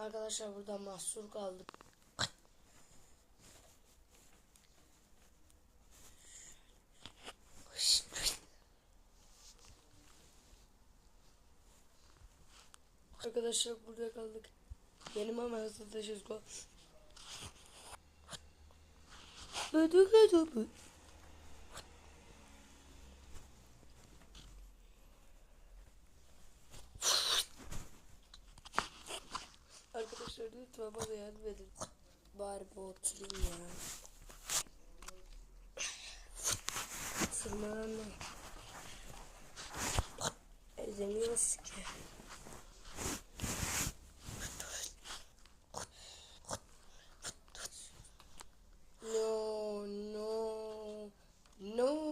Arkadaşlar burada mahsur kaldık. Arkadaşlar burada kaldık. Benim ama hızlılaşız go. Arkadaşlar lütfen bana yardım edin. Bari bu oturayım ya. Tırmananla ezemiyoruz ki.